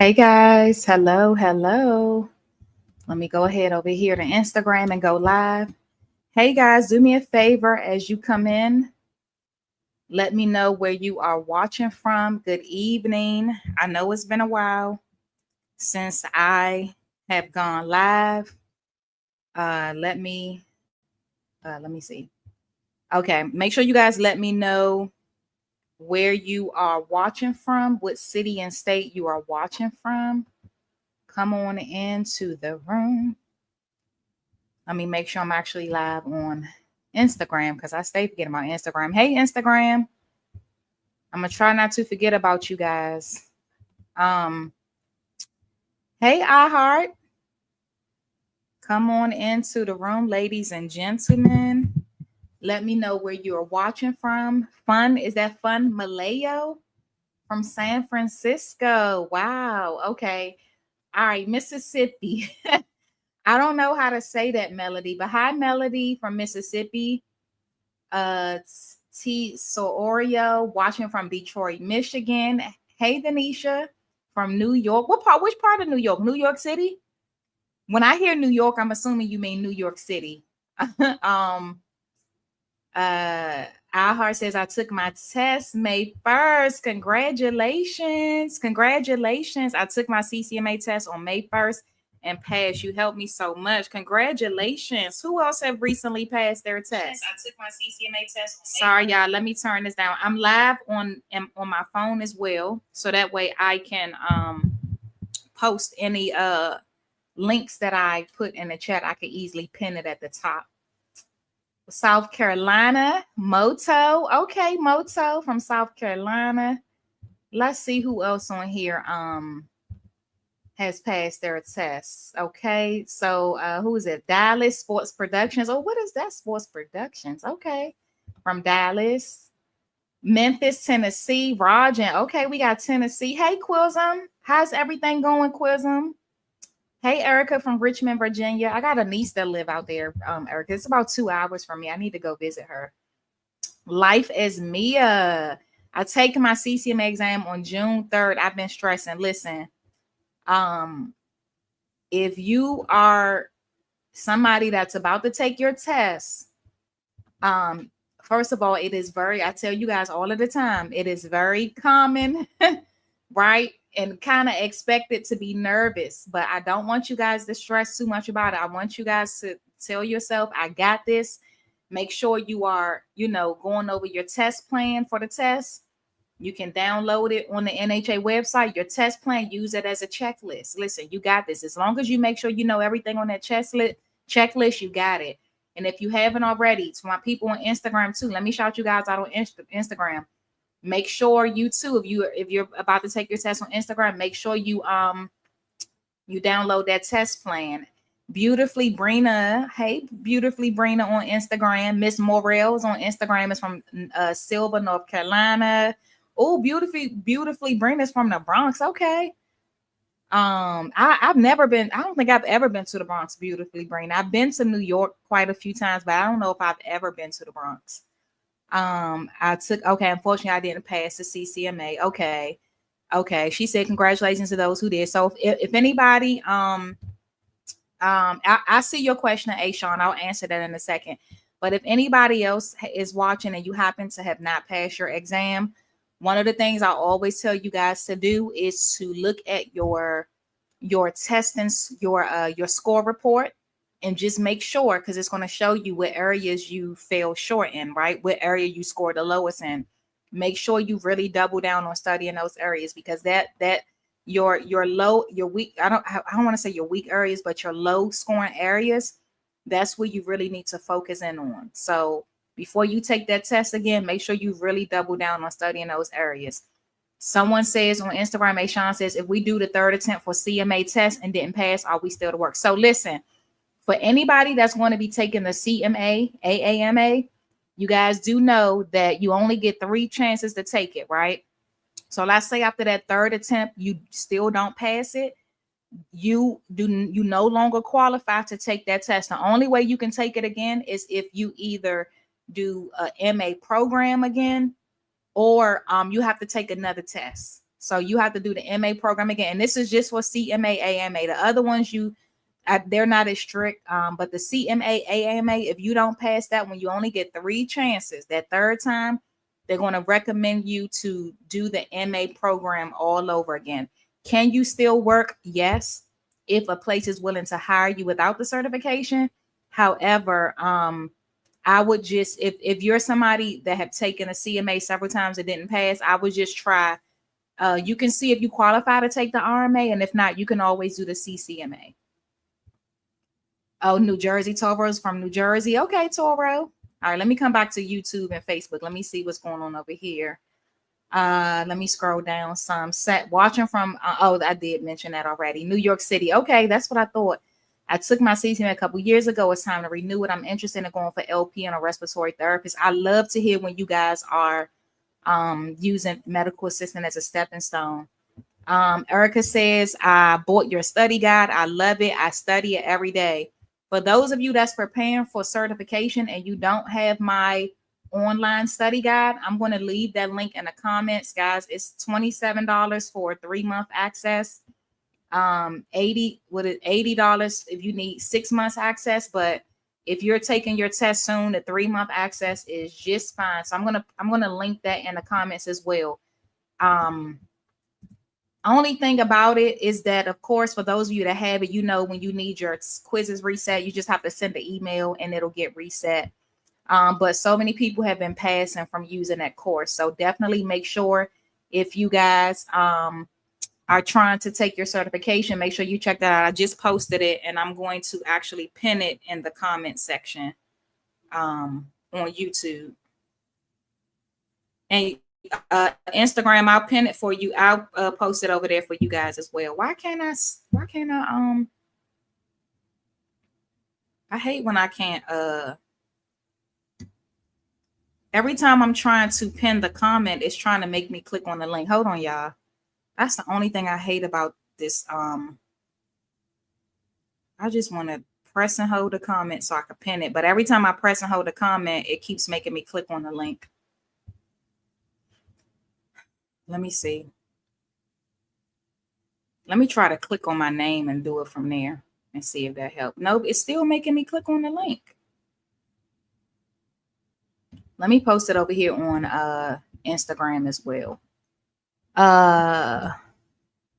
Hey guys, hello. Let me go ahead over here to Instagram and go live. Hey guys, do me a favor as you come in. Let me know where you are watching from. Good evening. I know it's been a while since I have gone live. Let me see. Okay, make sure you guys let me know where you are watching from, what city and state you are watching from. Come on into the room. Let me make sure I'm actually live on Instagram because I stay forgetting about Instagram. Hey, Instagram. I'm gonna try not to forget about you guys. Um, hey, iHeart. Come on into the room, ladies and gentlemen. Let me know where you are watching from. Fun, is that Fun Malayo from San Francisco? Wow. Okay. All right, Mississippi. I don't know how to say that, Melody, but hi, Melody from Mississippi. T Soorio watching from Detroit, Michigan. Hey, Denisha from New York. What part? Which part of New York? New York City. When I hear New York, I'm assuming you mean New York City. um. Alhart says I took my test May 1st. Congratulations. I took my CCMA test on May 1st and passed. You helped me so much. Congratulations. Who else have recently passed their test? I took my CCMA test on May 1st. Sorry, y'all. Let me turn this down. I'm live on my phone as well. So that way I can post any links that I put in the chat. I can easily pin it at the top. South Carolina, Moto. Okay, Moto from South Carolina. Let's see who else on here has passed their tests. Okay, so who is it? Dallas Sports Productions. Oh, what is that? Sports Productions. Okay, from Dallas. Memphis, Tennessee. Rajan. Okay, we got Tennessee. Hey, Quilsum. How's everything going, Quilsum? Hey, Erica from Richmond, Virginia. I got a niece that live out there, Erica. It's about 2 hours from me. I need to go visit her. Life as Mia. I take my CCMA exam on June 3rd. I've been stressing. Listen, if you are somebody that's about to take your test, first of all, I tell you guys all of the time, it is very common, right? And kind of expected to be nervous, but I don't want you guys to stress too much about it. I want you guys to tell yourself, I got this. Make sure you are, going over your test plan for the test. You can download it on the NHA website, your test plan, use it as a checklist. Listen, you got this. As long as you make sure you know everything on that checklist, you got it. And if you haven't already, it's for my people on Instagram too. Let me shout you guys out on Instagram. Make sure you too, if you're about to take your test on Instagram, make sure you download that test plan. Beautifully Brina, hey, Beautifully Brina on Instagram. Miss Morrell's on Instagram is from Silva, North Carolina. Oh, beautifully Brina's from the Bronx. Okay. I've never been. I don't think I've ever been to the Bronx. Beautifully Brina. I've been to New York quite a few times, but I don't know if I've ever been to the Bronx. Unfortunately I didn't pass the CCMA. Okay, she said congratulations to those who did. So if anybody I see your question, A Sean. I'll answer that in a second. But if anybody else is watching and you happen to have not passed your exam, one of the things I always tell you guys to do is to look at your test and your score report and just make sure, because it's going to show you what areas you fell short in, right? What area you scored the lowest in. Make sure you really double down on studying those areas, because that your weak, I don't want to say your weak areas, but your low scoring areas, that's where you really need to focus in on. So before you take that test again, make sure you really double down on studying those areas. Someone says on Instagram, A Sean says, if we do the third attempt for CMA test and didn't pass, are we still to work? So listen, for anybody that's going to be taking the CMA, AAMA, you guys do know that you only get 3 chances to take it, right? So let's say after that third attempt, you still don't pass it. You no longer qualify to take that test. The only way you can take it again is if you either do a MA program again, or you have to take another test. So you have to do the MA program again. And this is just for CMA, AMA. The other ones, they're not as strict. But the CMA, AMA, if you don't pass that one, you only get 3 chances. That third time, they're going to recommend you to do the MA program all over again. Can you still work? Yes, if a place is willing to hire you without the certification. However, I would just, if you're somebody that have taken a CMA several times and didn't pass, I would just try. You can see if you qualify to take the RMA, and if not, you can always do the CCMA. Oh, New Jersey. Toro's from New Jersey. Okay, Toro. All right, let me come back to YouTube and Facebook. Let me see what's going on over here. Let me scroll down some. Watching from, I did mention that already. New York City. Okay, that's what I thought. I took my CCMA a couple years ago. It's time to renew it. I'm interested in going for LP and a respiratory therapist. I love to hear when you guys are using medical assistant as a stepping stone. Erica says, I bought your study guide. I love it. I study it every day. For those of you that's preparing for certification and you don't have my online study guide, I'm going to leave that link in the comments, guys. It's $27 for 3-month access. $80 if you need 6 months access, but if you're taking your test soon, the 3-month access is just fine. So I'm gonna link that in the comments as well. Only thing about it is that, of course, for those of you that have it, when you need your quizzes reset, you just have to send the email and it'll get reset. But so many people have been passing from using that course. So definitely make sure, if you guys are trying to take your certification, make sure you check that out. I just posted it and I'm going to actually pin it in the comment section on YouTube. And Instagram, I'll pin it for you. I'll post it over there for you guys as well. Why can't I I hate when I can't every time I'm trying to pin the comment, it's trying to make me click on the link. Hold on, y'all. That's the only thing I hate about this. I just want to press and hold the comment so I can pin it. But every time I press and hold the comment, it keeps making me click on the link. Let me see. Let me try to click on my name and do it from there and see if that helps. Nope, it's still making me click on the link. Let me post it over here on Instagram as well.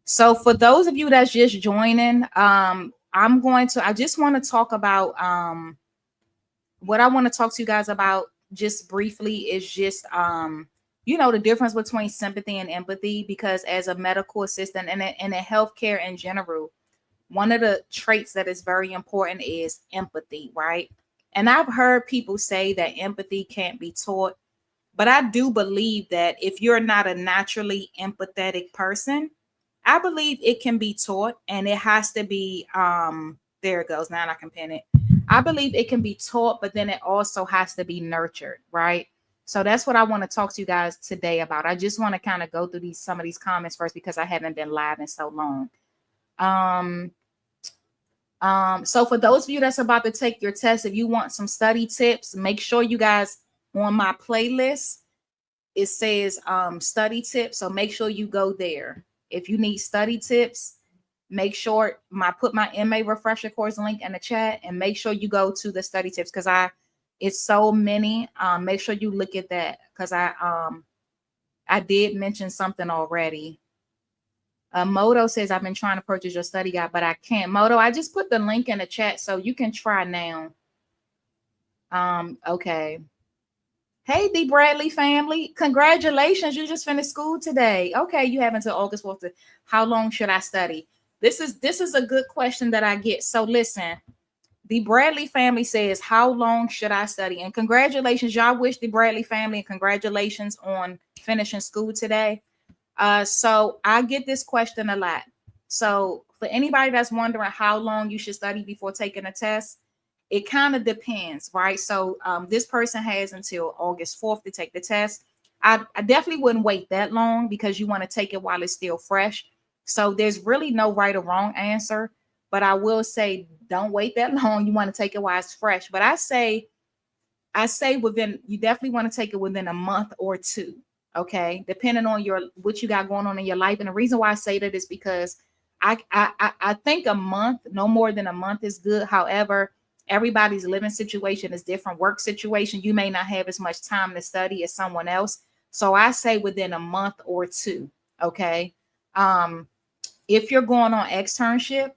So for those of you that's just joining, I just want to talk about what I want to talk to you guys about just briefly is just the difference between sympathy and empathy, because as a medical assistant and in healthcare in general, one of the traits that is very important is empathy, right? And I've heard people say that empathy can't be taught, but I do believe that if you're not a naturally empathetic person, I believe it can be taught, and it has to be, there it goes. Now I can pin it. I believe it can be taught, but then it also has to be nurtured, right? So that's what I want to talk to you guys today about. I just want to kind of go through some of these comments first because I haven't been live in so long. So for those of you that's about to take your test, if you want some study tips, make sure you guys on my playlist, it says study tips. So make sure you go there. If you need study tips, make sure put my MA refresher course link in the chat, and make sure you go to the study tips because it's so many. Make sure you look at that because I did mention something already. Moto says, I've been trying to purchase your study guide, but I can't. Moto, I just put the link in the chat so you can try now. Okay. Hey, the Bradley family. Congratulations. You just finished school today. Okay, you have until August 4th. How long should I study? This is a good question that I get. So listen, the Bradley family says, how long should I study? And congratulations. Y'all wish the Bradley family and congratulations on finishing school today. So I get this question a lot. So for anybody that's wondering how long you should study before taking a test, it kind of depends, right? So this person has until August 4th to take the test. I definitely wouldn't wait that long because you want to take it while it's still fresh. So there's really no right or wrong answer, but I will say don't wait that long. You want to take it while it's fresh. But I say you definitely want to take it within a month or two. Okay, depending on what you got going on in your life. And the reason why I say that is because I think a month, no more than a month, is good. However, everybody's living situation is different. Work situation, you may not have as much time to study as someone else. So I say within a month or two. Okay. If you're going on externship,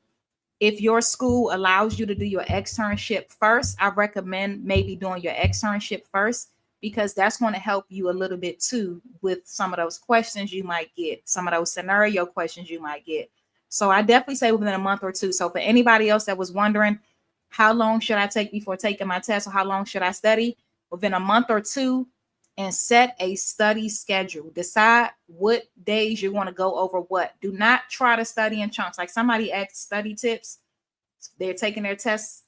if your school allows you to do your externship first, I recommend maybe doing your externship first, because that's going to help you a little bit too with some of those questions you might get, some of those scenario questions you might get. So I definitely say within a month or two. So for anybody else that was wondering, how long should I take before taking my test, or how long should I study? Within a month or two, and set a study schedule. Decide what days you want to go over what. Do not try to study in chunks. Like somebody asked study tips. They're taking their tests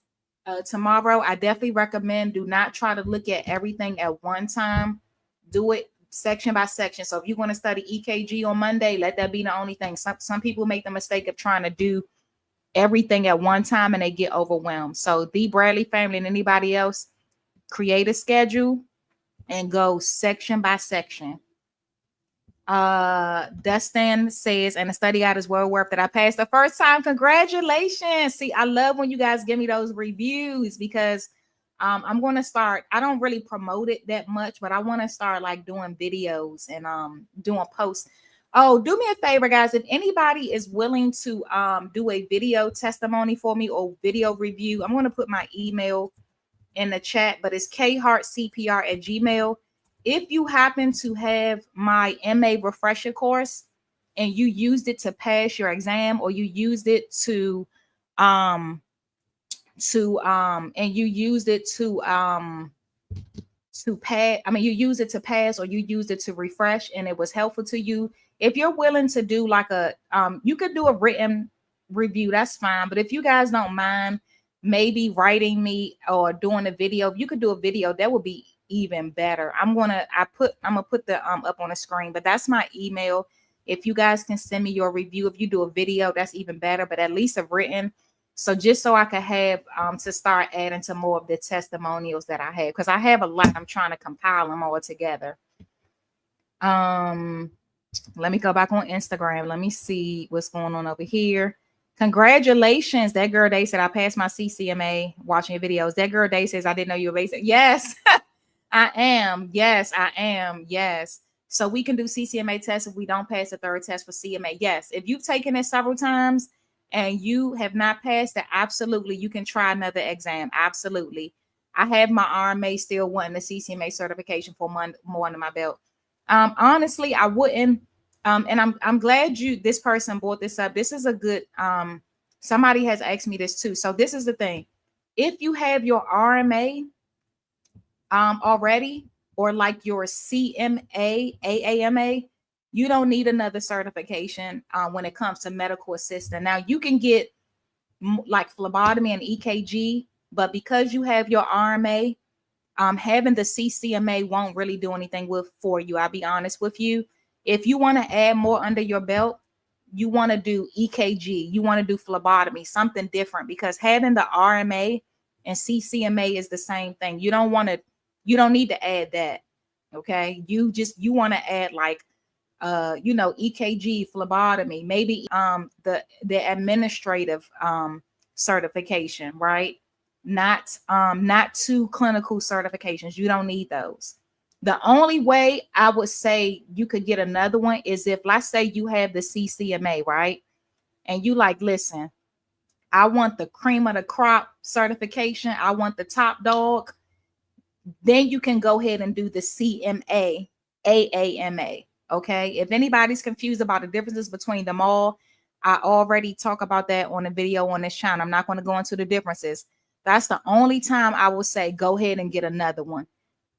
tomorrow. I definitely recommend do not try to look at everything at one time. Do it section by section. So if you want to study EKG on Monday, let that be the only thing. Some people make the mistake of trying to do everything at one time and they get overwhelmed. So the Bradley family and anybody else, create a schedule and go section by section. Dustin says, and the study guide is well worth it. I passed the first time. Congratulations. See, I love when you guys give me those reviews, because I'm going to start. I don't really promote it that much, but I want to start like doing videos and doing posts. Oh, do me a favor, guys. If anybody is willing to do a video testimony for me or video review, I'm going to put my email in the chat, but it's khartcpr@gmail. If you happen to have my MA refresher course and you used it to pass your exam, or you used it to and you used it to pass, I mean, you use it to pass, or you used it to refresh and it was helpful to you, if you're willing to do like a you could do a written review, that's fine. But if you guys don't mind maybe writing me or doing a video, if you could do a video, that would be even better. I'm gonna put the up on the screen, but that's my email. If you guys can send me your review, if you do a video, that's even better, but at least a written. So just so I could have to start adding to more of the testimonials that I have, because I have a lot. I'm trying to compile them all together. Let me go back on Instagram. Let me see what's going on over here. Congratulations. That girl Day said I passed my CCMA watching videos. That girl Day says I didn't know you were basic. Yes, I am. Yes, I am. Yes. So we can do CCMA tests if we don't pass the third test for CMA. Yes. If you've taken it several times and you have not passed it, absolutely, you can try another exam. Absolutely. I have my RMA still wanting the CCMA certification for more under my belt. Honestly, I wouldn't. And I'm glad this person brought this up. This is a good. Somebody has asked me this too. So this is the thing. If you have your RMA already, or like your CMA, AAMA, you don't need another certification when it comes to medical assistant. Now you can get like phlebotomy and EKG, but because you have your RMA, having the CCMA won't really do anything for you. I'll be honest with you. If you want to add more under your belt, you want to do EKG, you want to do phlebotomy, something different, because having the RMA and CCMA is the same thing. You don't need to add that. Okay. You want to add like, EKG, phlebotomy, maybe the administrative certification, right? Not two clinical certifications. You don't need those. The only way I would say you could get another one is if, let's say you have the CCMA, right? And you like, listen, I want the cream of the crop certification. I want the top dog. Then you can go ahead and do the CMA, AAMA. Okay. If anybody's confused about the differences between them all, I already talk about that on a video on this channel. I'm not going to go into the differences. That's the only time I will say go ahead and get another one.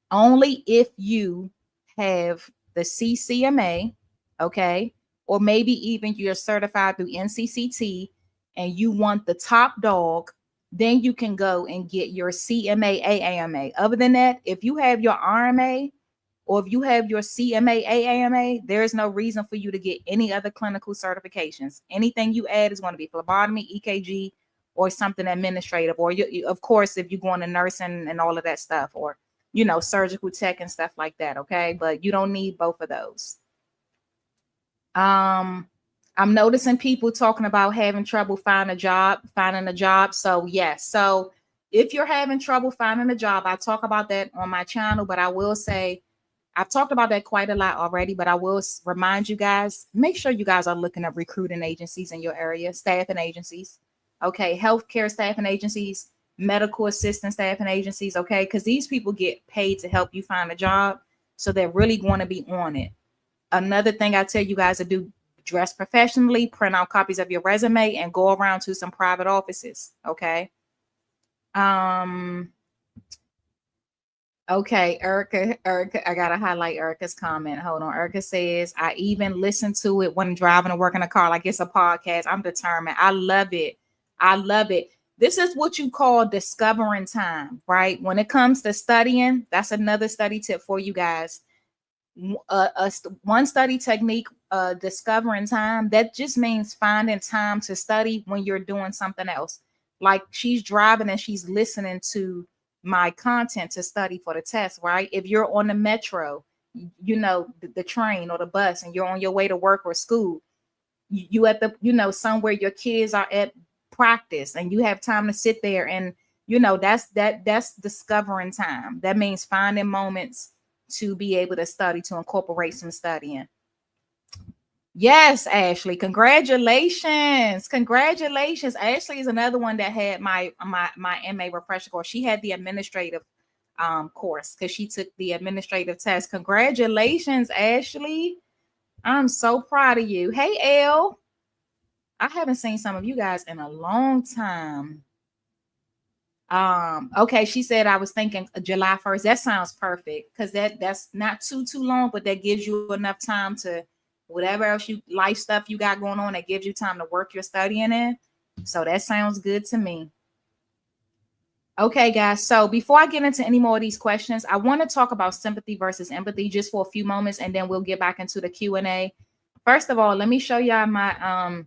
Only if you have the CCMA, okay, or maybe even you're certified through NCCT and you want the top dog, then you can go and get your CMA, AAMA. Other than that, if you have your RMA or if you have your CMA, AAMA, there is no reason for you to get any other clinical certifications. Anything you add is going to be phlebotomy, EKG, or something administrative, or of course, if you're going to nursing and all of that stuff, or surgical tech and stuff like that. Okay. But you don't need both of those. I'm noticing people talking about having trouble finding a job. So yes. So if you're having trouble finding a job, I talk about that on my channel, but I will say I've talked about that quite a lot already, but I will remind you guys, make sure you guys are looking at recruiting agencies in your area, staffing agencies, okay, healthcare staffing agencies, medical assistant staffing agencies, okay, because these people get paid to help you find a job. So they're really going to be on it. Another thing I tell you guys to do, dress professionally, print out copies of your resume, and go around to some private offices, okay? Okay, Erica, I gotta highlight Erica's comment. Hold on. Erica says, I even listen to it when driving to work in a car, like it's a podcast. I'm determined. I love it. I love it. This is what you call discovering time, right? When it comes to studying, that's another study tip for you guys. One study technique, discovering time, that just means finding time to study when you're doing something else. Like she's driving and she's listening to my content to study for the test, right? If you're on the metro, the train or the bus, and you're on your way to work or school, you at the, somewhere your kids are at practice, and you have time to sit there, and that's discovering time. That means finding moments to be able to study, to incorporate some studying. Yes, Ashley, congratulations. Ashley is another one that had my MA refresher course. She had the administrative course because she took the administrative test. Congratulations, Ashley. I'm so proud of you. Hey, Elle. I haven't seen some of you guys in a long time. Okay, she said I was thinking July 1st. That sounds perfect because that's not too long, but that gives you enough time to whatever else life stuff you got going on, that gives you time to work your studying in. So that sounds good to me. Okay, guys. So before I get into any more of these questions, I want to talk about sympathy versus empathy just for a few moments, and then we'll get back into the Q&A. First of all, let me show y'all my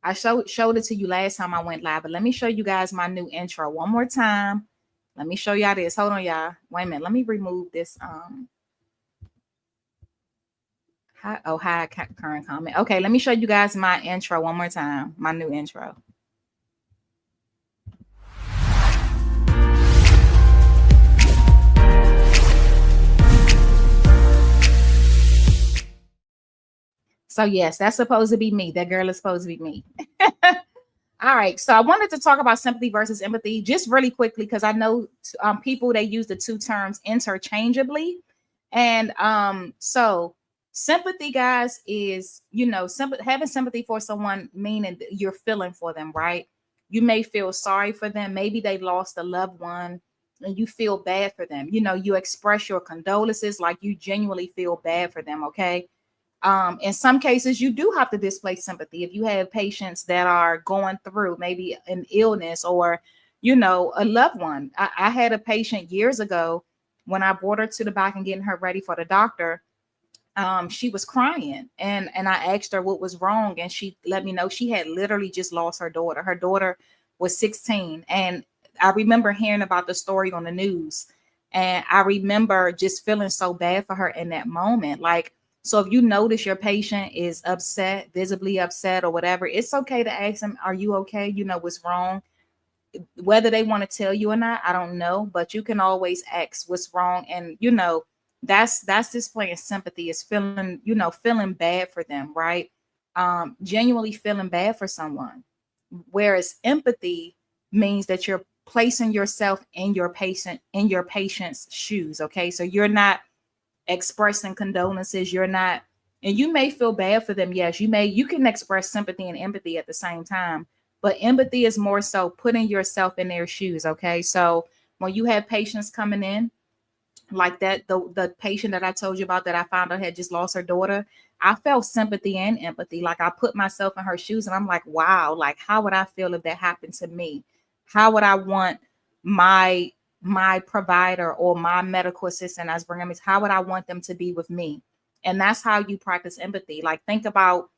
I showed it to you last time I went live, but let me show you guys my new intro one more time. Let me show y'all this. Hold on, y'all. Wait a minute. Let me remove this. Hi, current comment. Okay, let me show you guys my intro one more time. My new intro. So yes, that's supposed to be me. That girl is supposed to be me. All right. So I wanted to talk about sympathy versus empathy just really quickly, because I know people, they use the two terms interchangeably. And so sympathy, guys, is, having sympathy for someone, meaning you're feeling for them, right? You may feel sorry for them. Maybe they lost a loved one and you feel bad for them. You express your condolences, like you genuinely feel bad for them. Okay. In some cases, you do have to display sympathy if you have patients that are going through maybe an illness or, a loved one. I had a patient years ago when I brought her to the back and getting her ready for the doctor. She was crying, and I asked her what was wrong, and she let me know she had literally just lost her daughter. Her daughter was 16, and I remember hearing about the story on the news, and I remember just feeling so bad for her in that moment. Like, so if you notice your patient is upset, visibly upset or whatever, it's okay to ask them, are you okay? What's wrong? Whether they want to tell you or not, I don't know, but you can always ask what's wrong. And, that's displaying sympathy, is feeling, feeling bad for them, right? Genuinely feeling bad for someone. Whereas empathy means that you're placing yourself in your patient's shoes. Okay. So you're not expressing condolences, you're not, and you may feel bad for them. Yes, you can express sympathy and empathy at the same time, but empathy is more so putting yourself in their shoes. Okay, so when you have patients coming in like that, the patient that I told you about that I found out had just lost her daughter, I felt sympathy and empathy. Like, I put myself in her shoes and I'm like, wow, like, how would I feel if that happened to me? How would I want my provider or my medical assistant as bringing me, how would I want them to be with me? And that's how you practice empathy. Like, think about,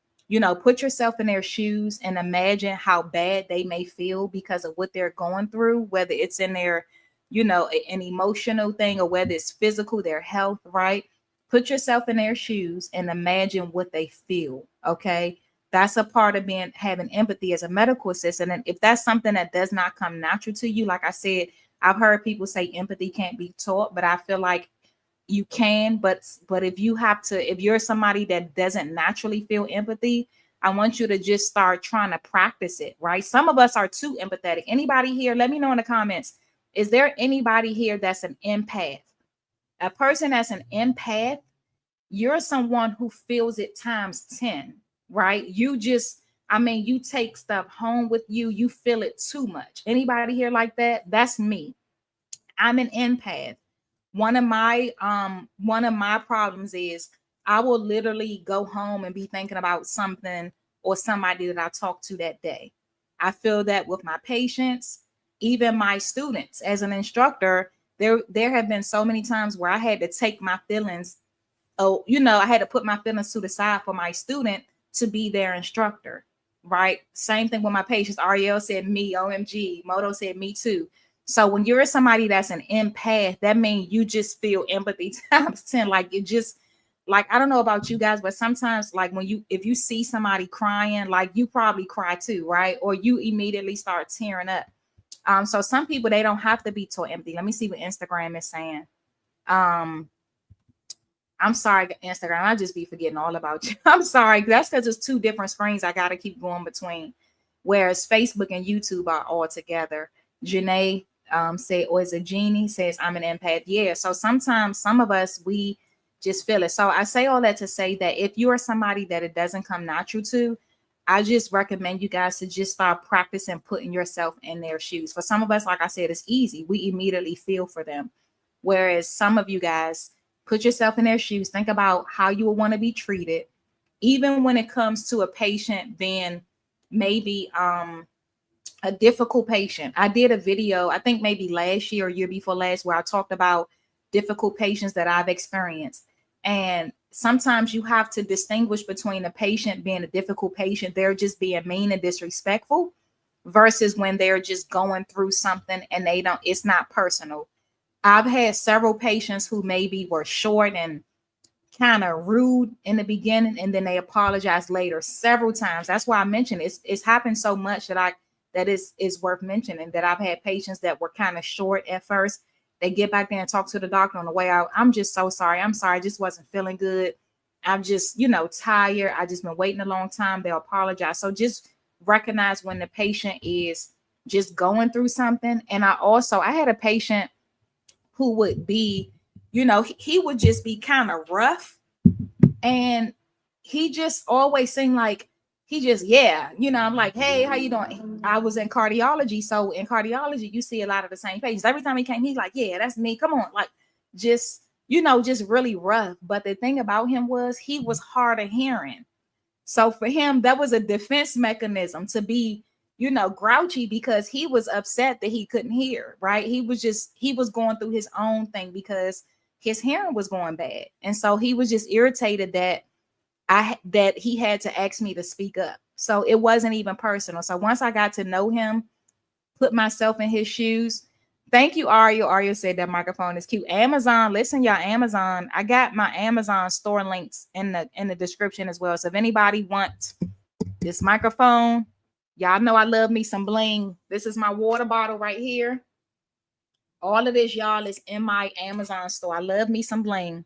put yourself in their shoes and imagine how bad they may feel because of what they're going through, whether it's in their, an emotional thing, or whether it's physical, their health, right? Put yourself in their shoes and imagine what they feel. Okay. That's a part of having empathy as a medical assistant. And if that's something that does not come natural to you, like I said, I've heard people say empathy can't be taught, but I feel like you can. But if you're somebody that doesn't naturally feel empathy, I want you to just start trying to practice it, right? Some of us are too empathetic. Anybody here, let me know in the comments. Is there anybody here that's an empath? A person that's an empath, you're someone who feels it times 10, right? You take stuff home with you. You feel it too much. Anybody here like that? That's me. I'm an empath. One of my problems is I will literally go home and be thinking about something or somebody that I talked to that day. I feel that with my patients, even my students. As an instructor, there have been so many times where I had to take my feelings. I had to put my feelings to the side for my student to be their instructor, right? Same thing with my patients. Ariel said me, OMG. Moto said me too. So when you're somebody that's an empath, that means you just feel empathy times 10. Like it just, like, I don't know about you guys, but sometimes like if you see somebody crying, like you probably cry too, right? Or you immediately start tearing up. So some people, they don't have to be taught empathy. Let me see what Instagram is saying. I'm sorry, Instagram. I just be forgetting all about you. I'm sorry. That's because it's two different screens I got to keep going between. Whereas Facebook and YouTube are all together. Janae said, or is it Jeannie says, I'm an empath. Yeah. So sometimes some of us, we just feel it. So I say all that to say that if you are somebody that it doesn't come natural to, I just recommend you guys to just start practicing putting yourself in their shoes. For some of us, like I said, it's easy. We immediately feel for them. Whereas some of you guys, put yourself in their shoes. Think about how you would want to be treated, even when it comes to a patient being maybe a difficult patient. I did a video, I think maybe last year or year before last, where I talked about difficult patients that I've experienced. And sometimes you have to distinguish between a patient being a difficult patient, they're just being mean and disrespectful, versus when they're just going through something and it's not personal. I've had several patients who maybe were short and kind of rude in the beginning, and then they apologize later several times. That's why I mentioned it's happened so much that is worth mentioning, that I've had patients that were kind of short at first. They get back there and talk to the doctor on the way out. I'm just so sorry. I'm sorry. I just wasn't feeling good. I'm just, tired. I just been waiting a long time. They'll apologize. So just recognize when the patient is just going through something. And I had a patient who would be, he would just be kind of rough, and he just always seemed like I'm like, hey, how you doing? I was in cardiology. So in cardiology, you see a lot of the same patients. Every time he came, he's like, yeah, that's me. Come on. Like, just, just really rough. But the thing about him was he was hard of hearing. So for him, that was a defense mechanism to be, grouchy, because he was upset that he couldn't hear, right? He was going through his own thing because his hearing was going bad. And so he was just irritated that he had to ask me to speak up. So it wasn't even personal. So once I got to know him, put myself in his shoes. Thank you, Ario. Ario said that microphone is cute. Amazon, listen, y'all, Amazon. I got my Amazon store links in the description as well. So if anybody wants this microphone, y'all know I love me some bling. This is my water bottle right here. All of this, y'all, is in my Amazon store. I love me some bling.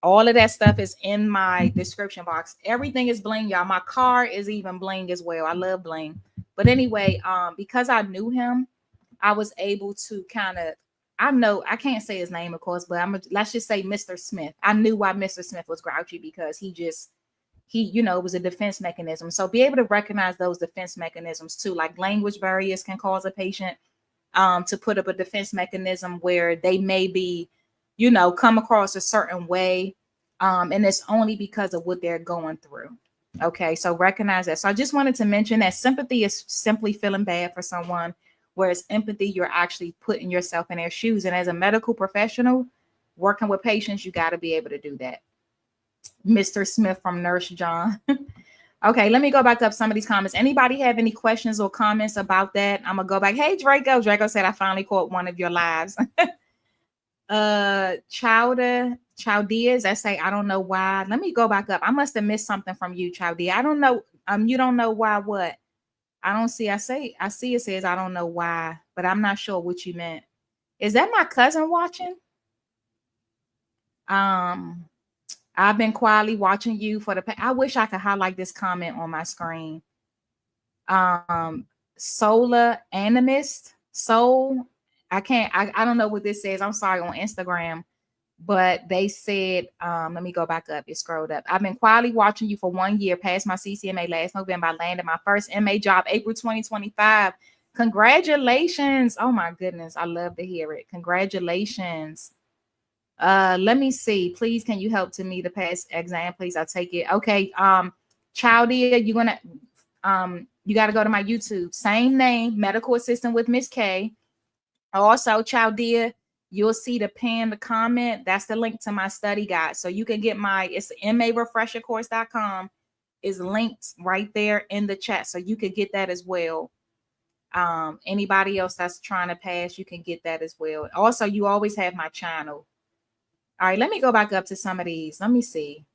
All of that stuff is in my description box. Everything is bling, y'all. My car is even bling as well. I love bling. But anyway, because I knew him, I was able to I can't say his name, of course, but let's just say Mr. Smith. I knew why Mr. Smith was grouchy, because it was a defense mechanism. So be able to recognize those defense mechanisms too. Like language barriers can cause a patient to put up a defense mechanism where they may be, come across a certain way. And it's only because of what they're going through. Okay, so recognize that. So I just wanted to mention that sympathy is simply feeling bad for someone, whereas empathy, you're actually putting yourself in their shoes. And as a medical professional working with patients, you got to be able to do that. Mr. Smith from Nurse John. Okay, let me go back up some of these comments. Anybody have any questions or comments about that? I'm gonna go back. Hey, Draco. Draco said I finally caught one of your lives. Chaldeas, that say I don't know why. Let me go back up. I must have missed something from you, Chaldea. I don't know. You don't know why what? I don't see. I see it says I don't know why, but I'm not sure what you meant. Is that my cousin watching? I've been quietly watching you for I wish I could highlight this comment on my screen. Solar animist soul. I can't. I don't know what this says. I'm sorry, on Instagram, but they said, let me go back up. It scrolled up. I've been quietly watching you for 1 year. Passed my CCMA last November. I landed my first MA job April 2025. Congratulations. Oh my goodness. I love to hear it. Congratulations. Let me see. Please, can you help to me to pass exam? Please, I'll take it. Okay. Chaldea, you got to go to my YouTube. Same name, medical assistant with Miss K. Also, Chaldea, you'll see the comment. That's the link to my study guide. So you can get it's marefreshercourse.com is linked right there in the chat. So you could get that as well. Anybody else that's trying to pass, you can get that as well. Also, you always have my channel. All right, let me go back up to some of these. Let me see.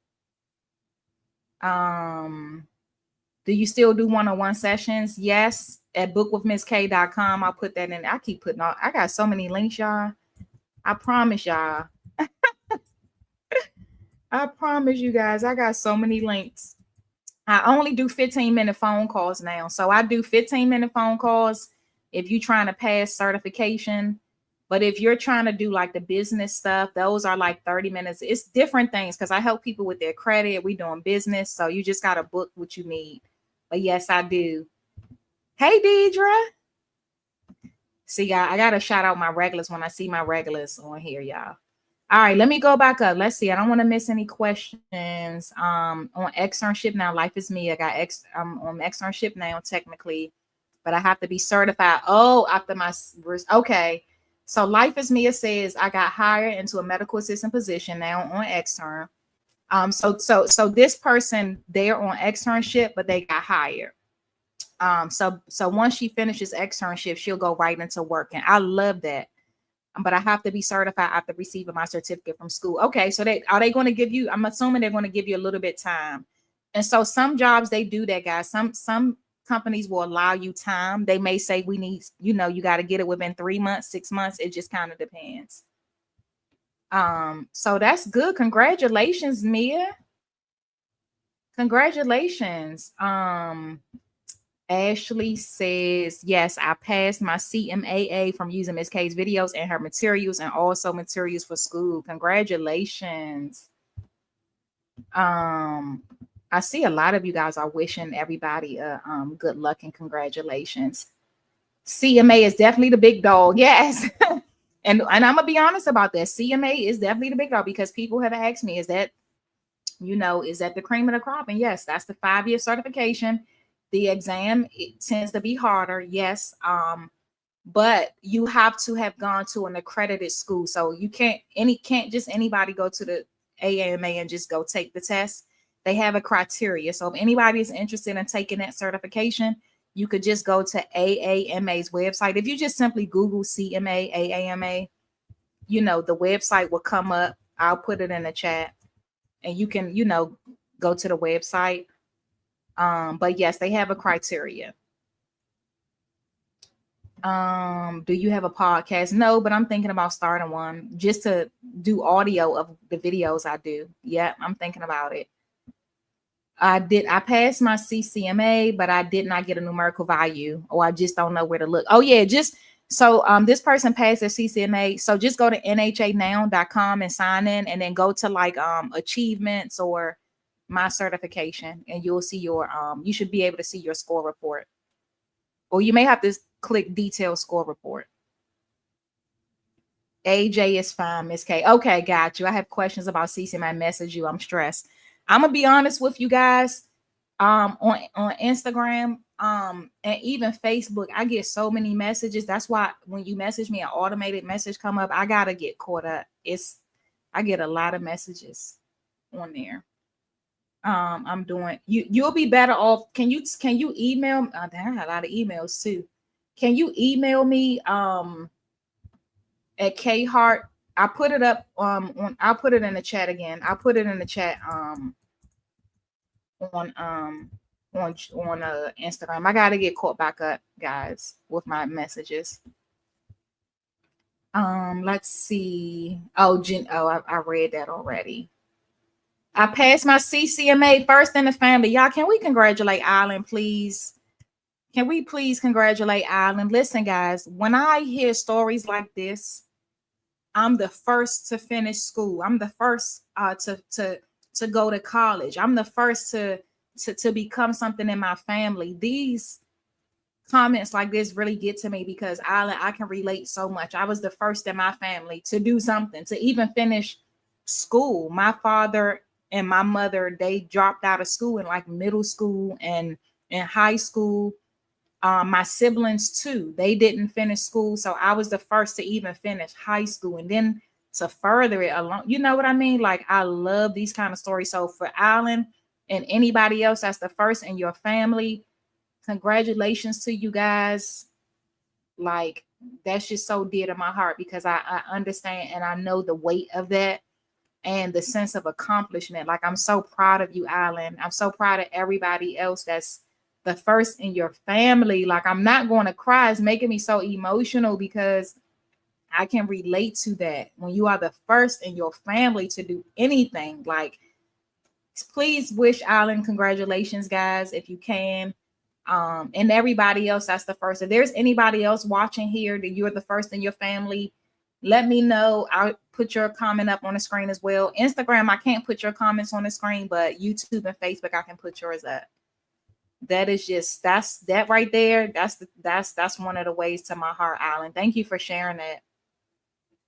Do you still do one-on-one sessions? Yes, at bookwithmissk.com. I'll put that in. I keep putting all. I got so many links, y'all. I promise y'all. I promise you guys, I got so many links. I only do 15-minute phone calls now. So I do 15-minute phone calls if you're trying to pass certification. But if you're trying to do like the business stuff, those are like 30 minutes. It's different things because I help people with their credit. We doing business. So you just got to book what you need. But yes, I do. Hey, Deidre. See, I got to shout out my regulars when I see my regulars on here, y'all. All right, let me go back up. Let's see. I don't want to miss any questions. On externship now, Life is Me. I got I'm on externship now, technically, but I have to be certified. Oh, after my okay. So Life is Me, it says I got hired into a medical assistant position now on extern. So this person, they're on externship, but they got hired. So once she finishes externship, she'll go right into working. I love that. But I have to be certified after receiving my certificate from school. Okay, so are they going to give you? I'm assuming they're going to give you a little bit time. And so some jobs they do that, guys. Some companies will allow you time. They may say we need, you got to get it within 3 months, 6 months. It just kind of depends. So that's good. Congratulations, Mia. Congratulations. Ashley says, yes, I passed my CMAA from using Miss K's videos and her materials and also materials for school. Congratulations. I see a lot of you guys are wishing everybody good luck and congratulations. CMA is definitely the big dog. Yes. and I'm gonna be honest about that. CMA is definitely the big dog because people have asked me, is that the cream of the crop? And yes, that's the 5-year certification. The exam, it tends to be harder, yes. But you have to have gone to an accredited school. So you can't just anybody go to the AAMA and just go take the test. They have a criteria. So if anybody is interested in taking that certification, you could just go to AAMA's website. If you just simply Google CMA, AAMA, the website will come up. I'll put it in the chat and you can, go to the website. But yes, they have a criteria. Do you have a podcast? No, but I'm thinking about starting one just to do audio of the videos I do. Yeah, I'm thinking about it. I passed my CCMA, but I did not get a numerical value, or I just don't know where to look. Oh yeah, so this person passed their CCMA. So just go to nhanow.com and sign in, and then go to like achievements or my certification, and you'll see your you should be able to see your score report. Or you may have to click detailed score report. AJ is fine, Miss K. Okay, got you. I have questions about CCMA. I message you. I'm stressed. I'm gonna be honest with you guys. On Instagram, and even Facebook, I get so many messages. That's why when you message me, an automated message come up. I gotta get caught up. I get a lot of messages on there. I'm doing you'll be better off. Can you email damn, I had a lot of emails too. Can you email me at K Hart? I put it up on I'll put it in the chat again. I'll put it in the chat on Instagram. I gotta get caught back up, guys, with my messages. Let's see. Oh, I read that already. I passed my CCMA first in the family. Y'all, can we congratulate Island, please? Can we please congratulate Island? Listen, guys, when I hear stories like this, I'm the first to finish school. I'm the first to go to college. I'm the first to become something in my family. These comments like this really get to me because I can relate so much. I was the first in my family to do something, to even finish school. My father and my mother, they dropped out of school in like middle school and in high school. My siblings too, they didn't finish school, so I was the first to even finish high school, and then to further it along. You know what I mean? Like, I love these kind of stories. So for Alan and anybody else that's the first in your family, congratulations to you guys. Like, that's just so dear to my heart because I understand and I know the weight of that and the sense of accomplishment. Like, I'm so proud of you, Alan. I'm so proud of everybody else that's the first in your family. Like, I'm not going to cry. It's making me so emotional because I can relate to that. When you are the first in your family to do anything, like, please wish Alan congratulations, guys, if you can. And everybody else that's the first. If there's anybody else watching here that you're the first in your family, let me know. I'll put your comment up on the screen as well. Instagram, I can't put your comments on the screen, but YouTube and Facebook, I can put yours up. That is just that's that right there. That's one of the ways to my heart, Alan. Thank you for sharing that.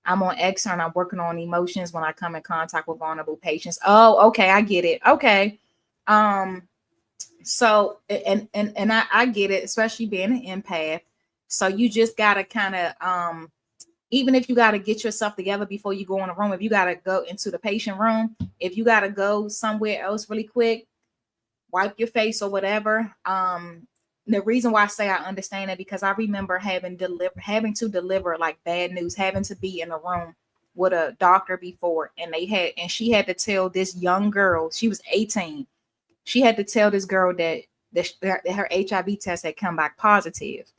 I'm on X and I'm working on emotions when I come in contact with vulnerable patients. Oh, okay, I get it. Okay. So I get it, especially being an empath. So you just gotta kind of even if you gotta get yourself together before you go in a room, if you gotta go into the patient room, if you gotta go somewhere else really quick, wipe your face or whatever. The reason why I say I understand it because I remember having to deliver like bad news, having to be in a room with a doctor before, and she had to tell this young girl, she was 18. She had to tell this girl that her HIV test had come back positive.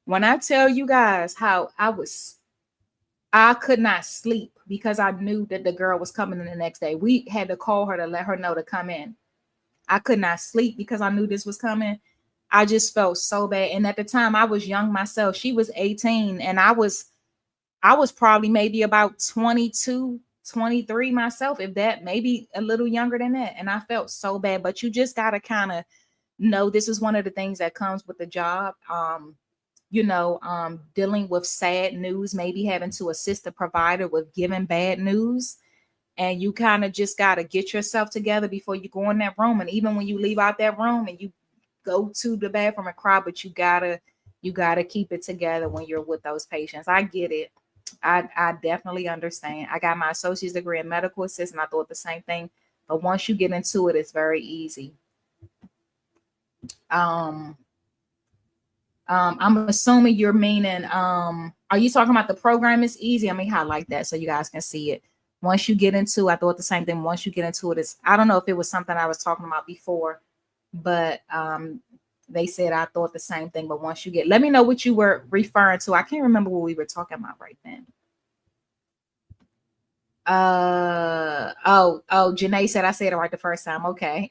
When I tell you guys how I could not sleep because I knew that the girl was coming in the next day. We had to call her to let her know to come in. I could not sleep because I knew this was coming. I just felt so bad. And at the time I was young myself. She was 18 and I was probably maybe about 22, 23 myself, if that, maybe a little younger than that. And I felt so bad, but you just got to kind of know this is one of the things that comes with the job. Dealing with sad news, maybe having to assist the provider with giving bad news. And you kind of just got to get yourself together before you go in that room. And even when you leave out that room and you go to the bathroom and cry, but you gotta keep it together when you're with those patients. I get it. I definitely understand. I got my associate's degree in medical assistant. I thought the same thing. But once you get into it, it's very easy. I'm assuming you're meaning, are you talking about the program is easy? Let me highlight that so you guys can see it. Once you get into, I thought the same thing. Once you get into it, I don't know if it was something I was talking about before, but they said I thought the same thing. But once you get, let me know what you were referring to. I can't remember what we were talking about right then. Janae said I said it right the first time. Okay.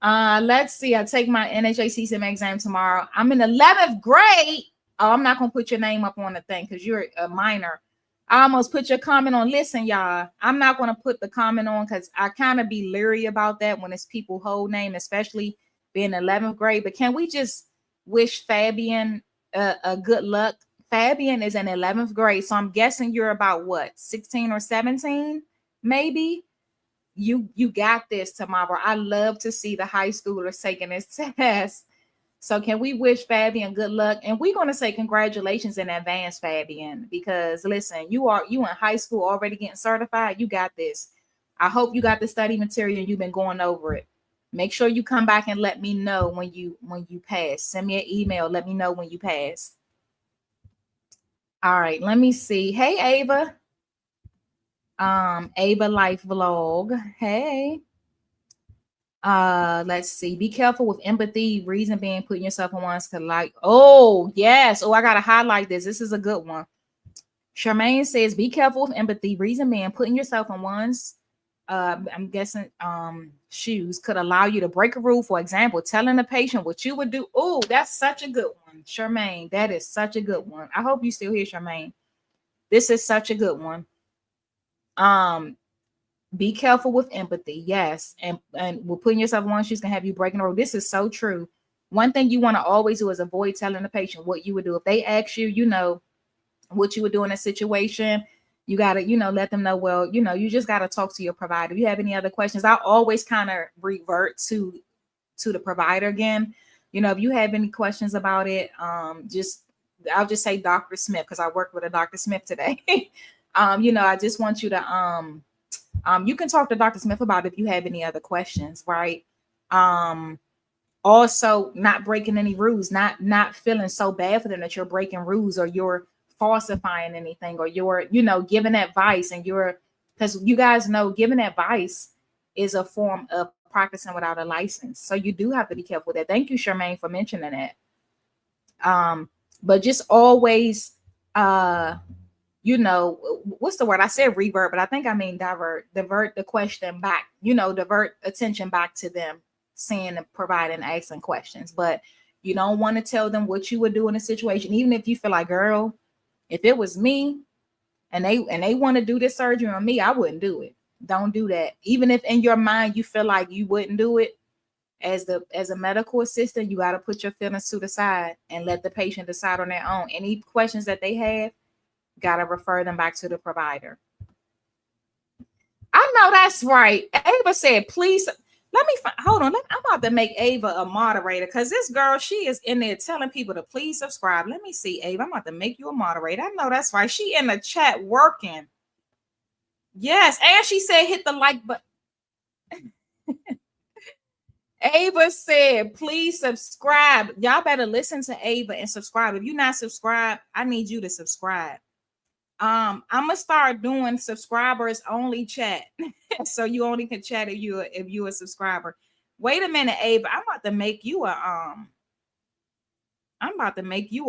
Let's see. I take my NHACCM exam tomorrow. I'm in 11th grade. Oh, I'm not gonna put your name up on the thing because you're a minor. I almost put your comment on. Listen, y'all, I'm not gonna put the comment on because I kind of be leery about that when it's people whole name, especially being 11th grade. But can we just wish Fabian a good luck? Fabian is in 11th grade, so I'm guessing you're about what, 16 or 17, maybe. You got this tomorrow. I love to see the high schoolers taking this test. So can we wish Fabian good luck? And we're going to say congratulations in advance, Fabian, because listen, you in high school already getting certified. You got this. I hope you got the study material and you've been going over it. Make sure you come back and let me know when you pass. Send me an email. Let me know when you pass. All right, let me see. Hey, Ava. Ava Life Vlog. Hey. Let's see. Be careful with empathy. Reason being, putting yourself in one's like. Oh, yes. Oh, I gotta highlight this. This is a good one. Charmaine says, be careful with empathy. Reason being, putting yourself in one's I'm guessing shoes could allow you to break a rule. For example, telling a patient what you would do. Oh, that's such a good one, Charmaine. That is such a good one. I hope you still hear, Charmaine. This is such a good one. Be careful with empathy. Yes. And we're putting yourself in one's shoes can have you breaking a rule. This is so true. One thing you want to always do is avoid telling the patient what you would do. If they ask you, you know, what you would do in a situation, you got to, you know, let them know, well, you know, you just got to talk to your provider. If you have any other questions, I always kind of revert to the provider again. You know, if you have any questions about it, I'll just say Dr. Smith, because I worked with a Dr. Smith today. You know, I just want you to, you can talk to Dr. Smith about it if you have any other questions, right? Also not breaking any rules, not feeling so bad for them that you're breaking rules or you're falsifying anything or you're, you know, giving advice and you're, because you guys know giving advice is a form of practicing without a license. So you do have to be careful with that. Thank you, Charmaine, for mentioning that. But just always, you know, what's the word? I said revert, but I think I mean divert the question back, you know, divert attention back to them, saying and providing, asking questions. But you don't want to tell them what you would do in a situation, even if you feel like, girl, if it was me and they want to do this surgery on me, I wouldn't do it. Don't do that. Even if in your mind you feel like you wouldn't do it, as a medical assistant, you got to put your feelings to the side and let the patient decide on their own. Any questions that they have, got to refer them back to the provider. I know that's right. Ava said, please, let me hold on. I'm about to make Ava a moderator because this girl, she is in there telling people to please subscribe. Let me see, Ava. I'm about to make you a moderator. I know that's right. She in the chat working. Yes. And she said, hit the like button. Ava said, please subscribe. Y'all better listen to Ava and subscribe. If you're not subscribed, I need you to subscribe. I'm gonna start doing subscribers only chat. So you only can chat if you're a subscriber. Wait a minute, Ava. I'm about to make you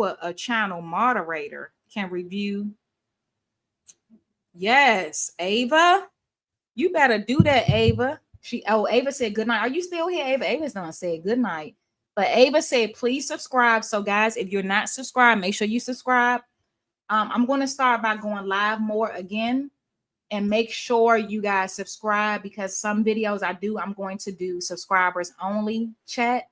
a channel moderator. Can review. Yes, Ava. You better do that, Ava. Ava said good night. Are you still here, Ava? Ava's done said good night. But Ava said, please subscribe. So, guys, if you're not subscribed, make sure you subscribe. I'm going to start by going live more again, and make sure you guys subscribe, because some videos I'm going to do subscribers only chat.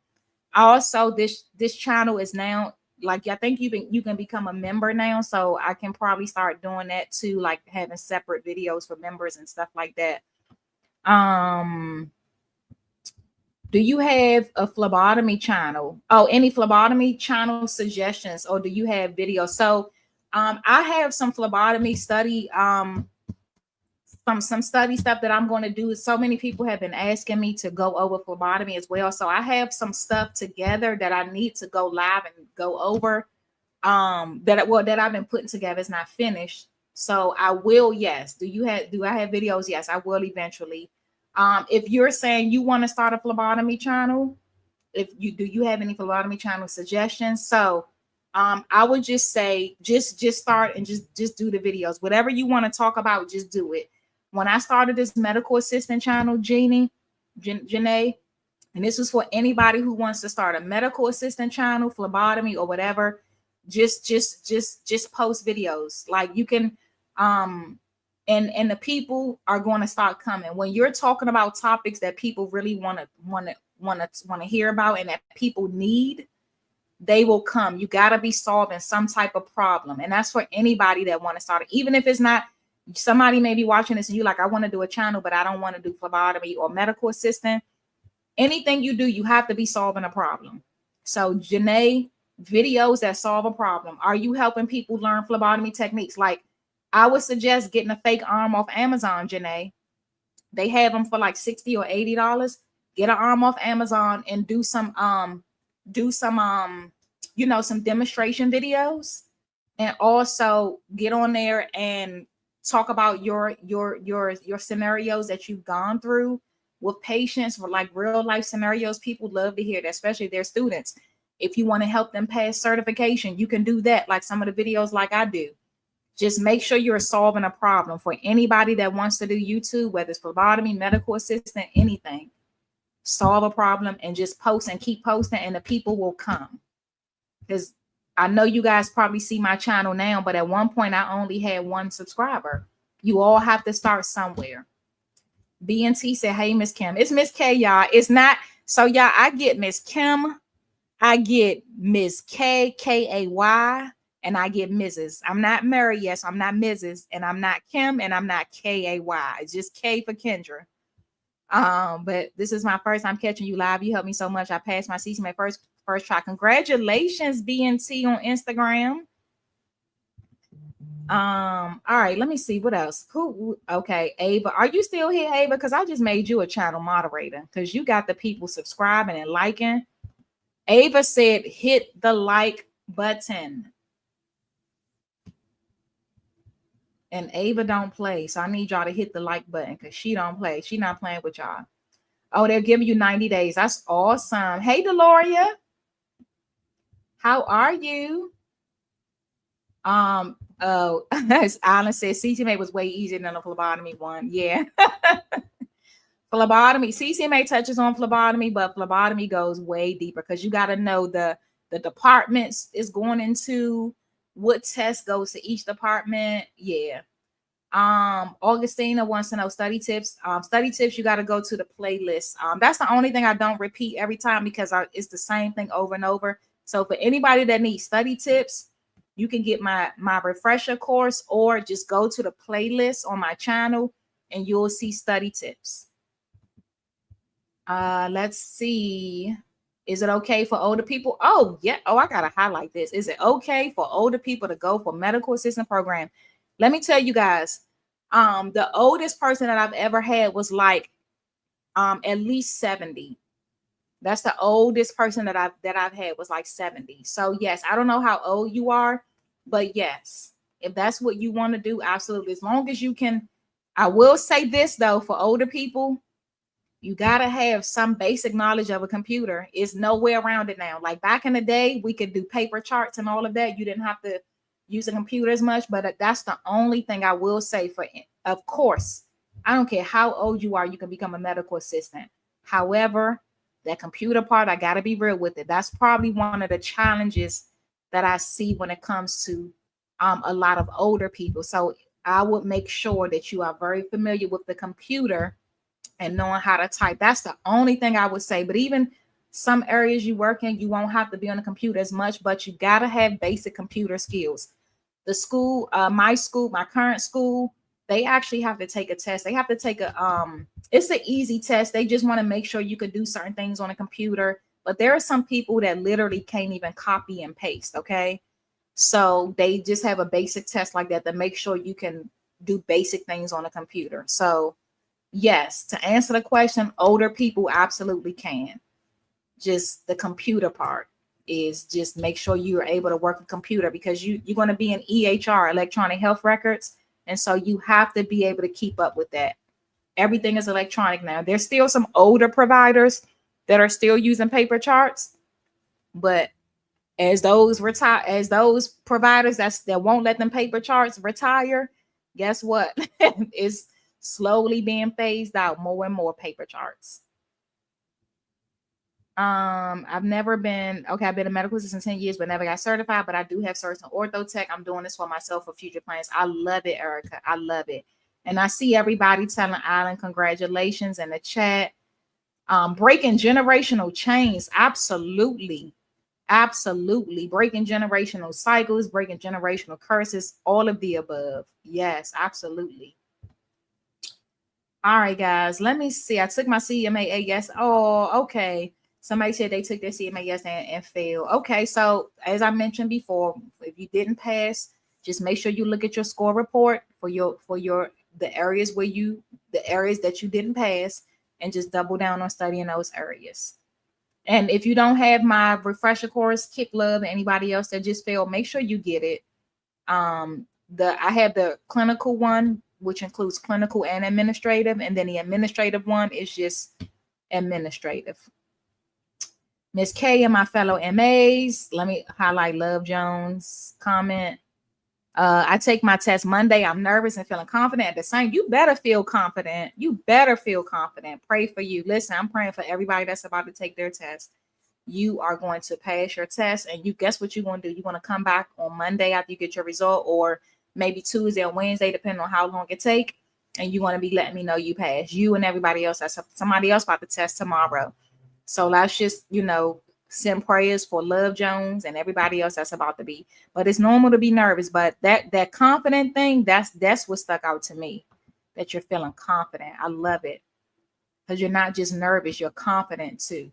Also, this channel is now, like, I think you can become a member now, so I can probably start doing that too, like having separate videos for members and stuff like that. Do you have a phlebotomy channel? Oh, any phlebotomy channel suggestions, or do you have videos? So I have some phlebotomy study, some study stuff that I'm going to do. So many people have been asking me to go over phlebotomy as well. So I have some stuff together that I need to go live and go over. That I've been putting together. Is not finished. So I will, yes. Do I have videos? Yes, I will eventually. If you're saying you want to start a phlebotomy channel, do you have any phlebotomy channel suggestions? So I would just say just start and just do the videos. Whatever you want to talk about, just do it. When I started this medical assistant channel, Janae, and this is for anybody who wants to start a medical assistant channel, phlebotomy or whatever, just post videos. Like you can, and the people are going to start coming. When you're talking about topics that people really want to hear about and that people need, they will come. You got to be solving some type of problem. And that's for anybody that want to start it. Even if it's not, somebody may be watching this and you like, I want to do a channel, but I don't want to do phlebotomy or medical assistant. Anything you do, you have to be solving a problem. So Janae, videos that solve a problem. Are you helping people learn phlebotomy techniques? Like I would suggest getting a fake arm off Amazon, Janae. They have them for like $60 or $80. Get an arm off Amazon and do some some demonstration videos, and also get on there and talk about your scenarios that you've gone through with patients, for like real life scenarios. People love to hear that, especially their students. If you want to help them pass certification, you can do that, like some of the videos like I do. Just make sure you're solving a problem. For anybody that wants to do YouTube, whether it's phlebotomy, medical assistant, anything, solve a problem and just post and keep posting, and the people will come. Because I know you guys probably see my channel now, but at one point I only had 1 subscriber. You all have to start somewhere. BNT said, hey, Miss Kim. It's Miss K, y'all. It's not. So, y'all, I get Miss Kim, I get Miss K, K-A-Y, and I get Mrs. I'm not Mary, yes, I'm not Mrs., and I'm not Kim, and I'm not K-A-Y. It's just K for Kendra. But this is my first time catching you live. You helped me so much. I passed my CCMA first try. Congratulations, BNT on Instagram. All right, let me see what else. Okay, Ava, are you still here, Ava? Because I just made you a channel moderator because you got the people subscribing and liking. Ava said, hit the like button. And Ava don't play, so I need y'all to hit the like button because she don't play. She not playing with y'all. Oh, they're giving you 90 days. That's awesome. Hey, Deloria. How are you? Oh, as Alan says, CCMA was way easier than the phlebotomy one. Yeah. Phlebotomy, CCMA touches on phlebotomy, but phlebotomy goes way deeper because you got to know the departments is going into, what test goes to each department. Yeah. Augustina wants to know study tips. Study tips, you got to go to the playlist. That's the only thing I don't repeat every time because it's the same thing over and over. So for anybody that needs study tips, you can get my refresher course, or just go to the playlist on my channel and you'll see study tips. Let's see. Is it okay for older people? Oh, yeah. Oh, I gotta highlight this. Is it okay for older people to go for medical assistant program? Let me tell you guys, the oldest person that I've ever had was like at least 70. That's the oldest person that I've had was like 70. So yes, I don't know how old you are, but yes, if that's what you want to do, absolutely. As long as you can. I will say this though, for older people, you gotta have some basic knowledge of a computer. It's no way around it now. Like back in the day, we could do paper charts and all of that. You didn't have to use a computer as much, but that's the only thing I will say for it. Of course, I don't care how old you are, you can become a medical assistant. However, that computer part, I gotta be real with it. That's probably one of the challenges that I see when it comes to a lot of older people. So I would make sure that you are very familiar with the computer and knowing how to type. That's the only thing I would say. But even some areas you work in, you won't have to be on the computer as much, but you got to have basic computer skills. The school, my current school, they actually have to take a test. They have to take it's an easy test. They just want to make sure you could do certain things on a computer. But there are some people that literally can't even copy and paste. Okay. So they just have a basic test like that to make sure you can do basic things on a computer. So yes, to answer the question, older people absolutely can. Just the computer part is just make sure you're able to work a computer, because you're going to be in EHR, electronic health records. And so you have to be able to keep up with that. Everything is electronic now. There's still some older providers that are still using paper charts, but as those providers that won't let them paper charts retire, guess what? It's slowly being phased out, more and more paper charts. I've been a medical assistant 10 years, but never got certified, but I do have certs in ortho tech. I'm doing this for myself for future plans. I love it, Erica. I love it. And I see everybody telling Alan congratulations in the chat. Breaking generational chains. Absolutely. Absolutely. Breaking generational cycles, breaking generational curses, all of the above. Yes, absolutely. All right, guys, let me see. I took my CMA yes. Oh, okay. Somebody said they took their CMA yes and failed. Okay, so as I mentioned before, if you didn't pass, just make sure you look at your score report for your the areas where the areas that you didn't pass, and just double down on studying those areas. And if you don't have my refresher course, Kick Love, and anybody else that just failed, make sure you get it. I have the clinical one, which includes clinical and administrative, and then the administrative one is just administrative. Miss K and my fellow MAs, let me highlight Love Jones comment. I take my test Monday. I'm nervous and feeling confident at the same. You better feel confident. You better feel confident. Pray for you. Listen, I'm praying for everybody that's about to take their test. You are going to pass your test, and you guess what you're going to do? You're going to come back on Monday after you get your result, or maybe Tuesday or Wednesday, depending on how long it take. And you're going to be letting me know you passed. You and everybody else. That's somebody else about to test tomorrow. So let's just, send prayers for Love Jones and everybody else that's about to be. But it's normal to be nervous. But that confident thing, that's what stuck out to me. That you're feeling confident. I love it. Because you're not just nervous, you're confident too.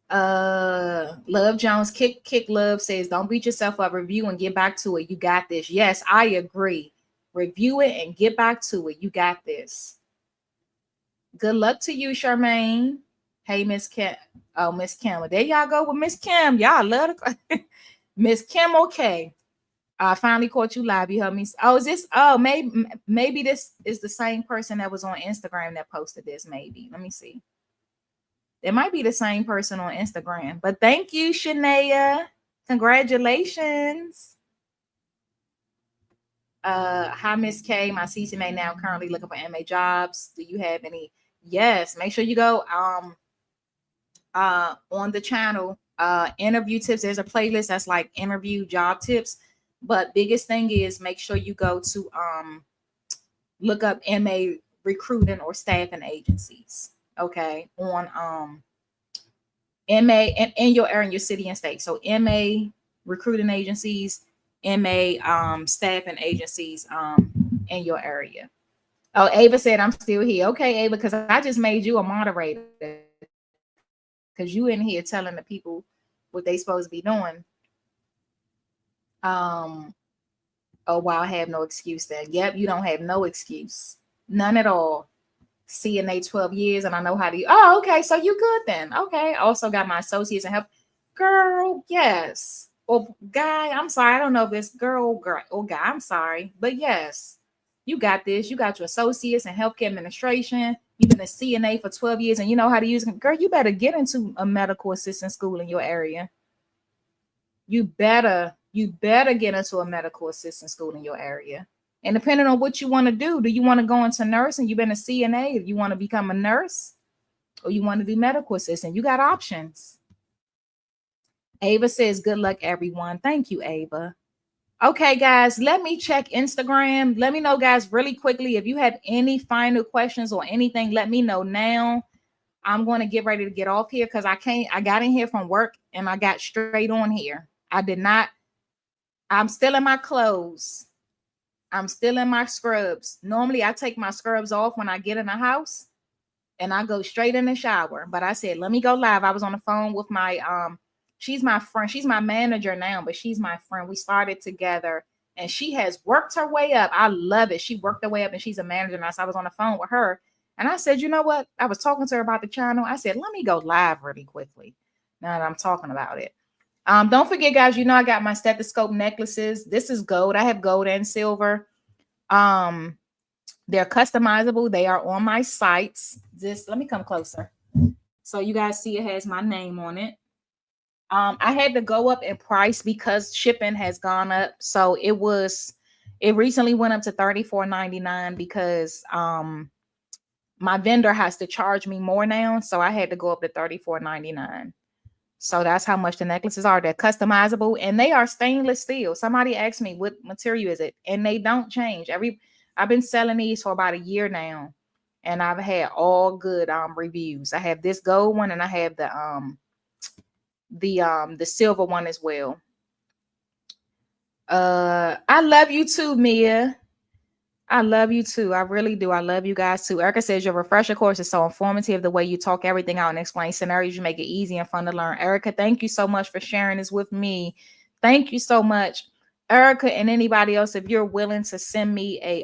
Love Jones, kick Love says, don't beat yourself up, review and get back to it. You got this. Yes, I agree. Review it and get back to it. You got this. Good luck to you, Charmaine. Hey, Miss Kim. Oh, Miss Kim. Well, there y'all go with Miss Kim. Y'all love Miss Kim. Okay. I finally caught you live. You heard me. Oh, is this? Oh, maybe this is the same person that was on Instagram that posted this. Maybe. Let me see. It might be the same person on Instagram. But thank you, Shania. Congratulations. Hi, Miss K. My CCMA now currently looking for MA jobs. Do you have any? Yes. Make sure you go on the channel. Interview tips. There's a playlist that's like interview job tips. But biggest thing is make sure you go to look up MA recruiting or staffing agencies. Okay, on MA in your area, in your city and state. So MA recruiting agencies, MA staffing agencies in your area. Oh, Ava said I'm still here. Okay, Ava, because I just made you a moderator because you in here telling the people what they supposed to be doing. Oh wow, I have no excuse then. Yep, you don't have no excuse. None at all. CNA 12 years and I know how to. Oh, okay. So you good then. Okay. I also got my associates in health. Girl, yes. Or guy, I'm sorry. I don't know if it's girl or guy. I'm sorry. But yes, you got this. You got your associates in healthcare administration. You've been a CNA for 12 years and you know how to use them. Girl, you better get into a medical assistant school in your area. You better get into a medical assistant school in your area. And depending on what you want to do you want to go into nursing? You've been a CNA. If you want to become a nurse or you want to do medical assistant, you got options. Ava says, good luck, everyone. Thank you, Ava. Okay, guys, let me check Instagram. Let me know, guys, really quickly. If you have any final questions or anything, let me know now. I'm going to get ready to get off here because I got in here from work and I got straight on here. I'm still in my clothes. I'm still in my scrubs. Normally, I take my scrubs off when I get in the house and I go straight in the shower. But I said, let me go live. I was on the phone with my, she's my friend. She's my manager now, but she's my friend. We started together and she has worked her way up. I love it. She worked her way up and she's a manager now. So I was on the phone with her and I said, you know what? I was talking to her about the channel. I said, let me go live really quickly now that I'm talking about it. Don't forget, guys, I got my stethoscope necklaces. This is gold. I have gold and silver. They're customizable. They are on my sites. Let me come closer. So you guys see it has my name on it. I had to go up in price because shipping has gone up. So it recently went up to $34.99 because my vendor has to charge me more now. So I had to go up to $34.99. So that's how much the necklaces are. They're customizable and they are stainless steel. Somebody asked me what material is it, and they don't change. I've been selling these for about a year now, and I've had all good reviews. I have this gold one, and I have the silver one as well. I love you too, Mia. I love you too. I really do. I love you guys too. Erica says your refresher course is so informative. The way you talk everything out and explain scenarios, you make it easy and fun to learn. Erica, thank you so much for sharing this with me. Thank you so much. Erica and anybody else, if you're willing to send me a